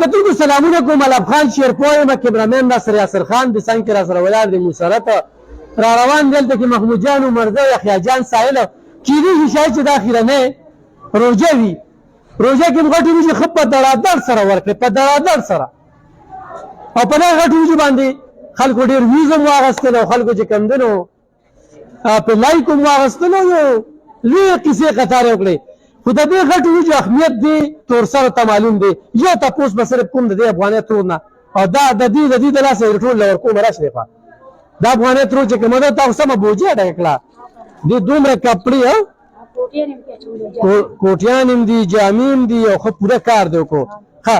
کتونکو سلامونه کوم الاب خان شیرپوی یم کیمرامین ناصر یاسر خان د څنګ کې راسره ولاړ دی مسرت را روان دلته کې محمود جان عمرزه یحیی جان ساحل کیدای شي شاید چې دا اخرنۍ روژه وي روژه کې هم غټې وریجې ښه په دړادړ سره ورکړې په دړادړ سره او په دغه غټو وریجو باندې خلکو ډېر ویوز هم واخیستل او خلکو چې کوم دی نو په لایک هم واخیستل او لویې کیسې قطار یې وکړې خو د دې غټو وریجو اهمیت دی تورسرو ته معلوم دی یو تپوس به صرف کوم د دې افغاني ترور نه او دا د دې د لاسه یې ټول له ورکوم راشي خوا دا افغاني ترور چې کومه ده تاسو سمه بوجي ډکه کړه دې دومره کپړې کوټیان هم دي جامې هم دي او ښه پوره کار دی وکړو ښه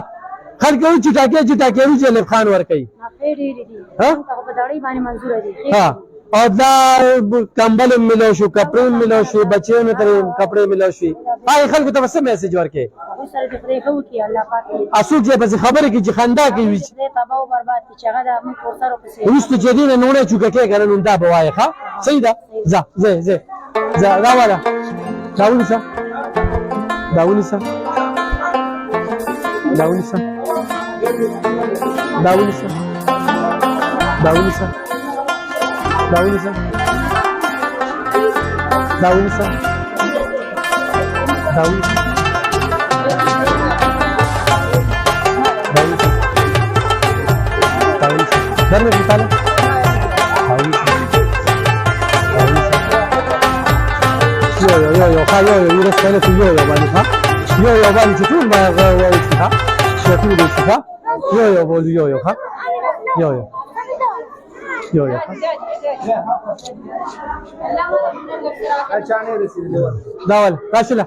خلک وایي چټاکې وریجې الف خان ورکوي او دا کمبل هم میلاو شو کپړې هم میلاو شي بچیانو ته کپړې میلاو شي هغې خلکو ته به څه میسیج ورکړې څوک چې پسې خبرې کوي چې خندا کوي وروسته چې دې نه نوڼی چوکه کوې که نه نو دا به وایې ښه صحیح ده ځه ځه راواله دا ونیسه دا ونیسه دا ونیسه دا ونیسه دا ونیسه دا ونیسه دا ونیسه دا ونیسه درنه مثال yo restare su yo bani ha yo bani tu ma wa ha tu de ha yo bol yo ha yo داول راشله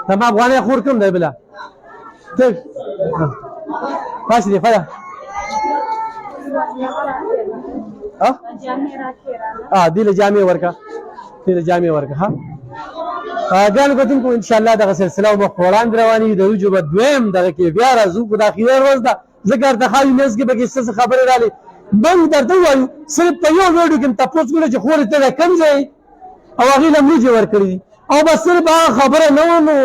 تمام افغاني خور کوم دی بلا ته راشي فدا دي له جامع ورکا ها ګان کوتونکو ان شاء الله دغه سلسله مخ وړاندې رواني د وجوب دویم دغه کې بیا راځو په داخلي ورځ ده ذکر د خالي نس کې به څه خبره رالی بل درته وایو صرف په یو ویډیو کې تاسو ګورئ چې خور ته کم ځای او هغه لمړي جوړ کړی او بس صرف خبره نه ونه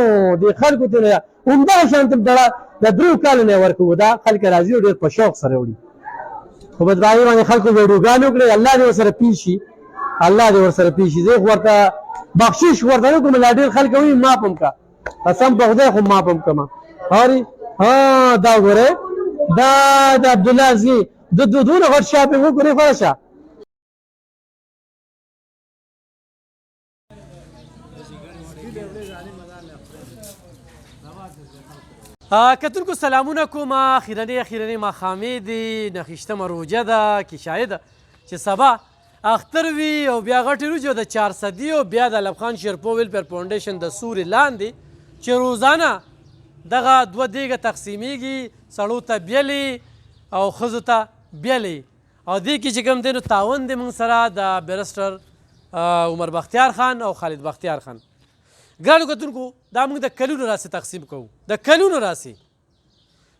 د خلکو ته همدا شانت د درو کال نه ورکو دا خلک راځي ډېر په شوق سره وړي خو بدرایي باندې خلکو ویډیوګانې وکړي الله دې ورسره پیشي الله دې ورسره پیشي زه ورته بخشش ورته کوم لا ډېر خلک وي ما پم کا قسم په خدای خو ما پم کما هاري دا ګوره دا د عبد الله زی د دونه غټ شاپینګ وکړي خلاصه کتونکو سلامونه کوم اخیرنۍ ماښامې دي نهشتمه روژه ده کې شاید چې سبا اختر وي او بیا غټې روژې د 400 او بیا د الب خان شیرپو ویلفیر فاونډیشن د سوري لاندې چې روزانه دغه 2 دیګه تقسیمیږي سړو ته بیلې او ښځو ته بیلې او دې کې چې کوم دی نو تعاون دی موږ سره د بیرسټر عمر بختیار خان او خالد بختیار خان ګرانو کتونکو دا موږ د کلونو راسې تقسیم کوو د کلونو راسې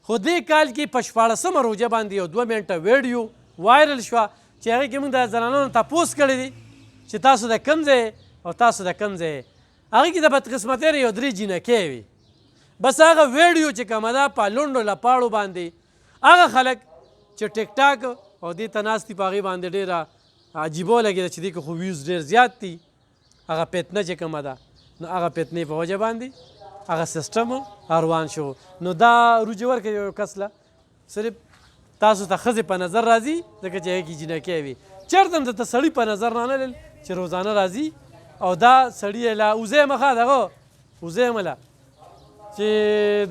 خو دې کال کې په 14مه روژه باندې یو 2 منټه ویډیو وایرل شوه چې هغې کې موږ د زنانانو تپوس کړی دی چې تاسو د کوم ځای او تاسو د کوم ځای هغې کې د بدقسمتۍ نه یو 3 جینکۍ وي بس هغه ویډیو چې کومه ده په لونډو لپاړو باندې هغه خلک چې ټیک ټاک او دې ته ناست دي په هغې باندې ډېره عجیبه ولګېده چې دې کې خو ویوز ډېر زیات دي هغه فتنه چې کومه ده نو هغه فتنې په وجه باندې هغه سیسټم روان شو نو دا روجې ورکوي یو کس له صرف تاسو ته ښځې په نظر راځي ځکه چې هغې کې جینکۍ وي چېرته هم درته سړي په نظر رانلل چې روزانه راځي او دا سړي یې له وزې مخه دغه وزې مله چې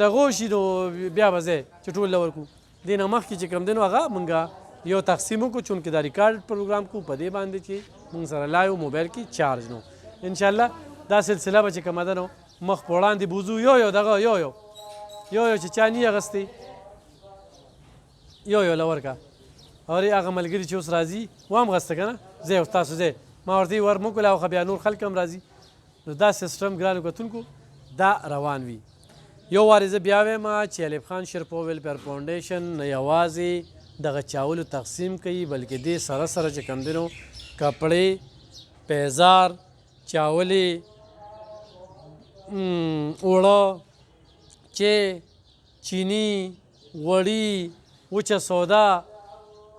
دغه شي نو بیا به ځای چې ټول له ورکو دې نه مخکې چې کوم دی نو هغه مونږ یو تقسیم وکړو چونکې دا ریکارډ پروګرام کو په دې باندې چې مونږ سره لایو موبایل کې چارج نو انشاءالله دا سلسله به چې کومه ده نو مخ په وړاندې بوځو یو دغه یو چې چا نی اخیستی یو له ورکه او هغه ملګري چې اوس راځي وام غسته که نه ځای او تاسو ځای ما ورته ور مو کړل او خو بیا نور خلک هم راځي نو دا سیسټم ګرانو کتونکو دا روان وي یو وارې زه بیا وایم چې الف خان شیرپو ویلفیر فاونډیشن نه یوازې دغه چاولو تقسیم کوي بلکې دې سره سره چې کوم دی نو کپړې پیزار چاولې اوړه چې چینی غوړي وچه سودا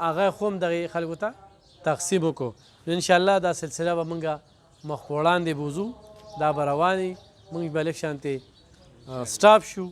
هغه خو هم دغې خلکو ته تقسیم وکړو نو انشاءالله دا سلسله به موږ مخ په وړاندې بوځو دا به روانې موږ به لږ شانتې سټاپ شو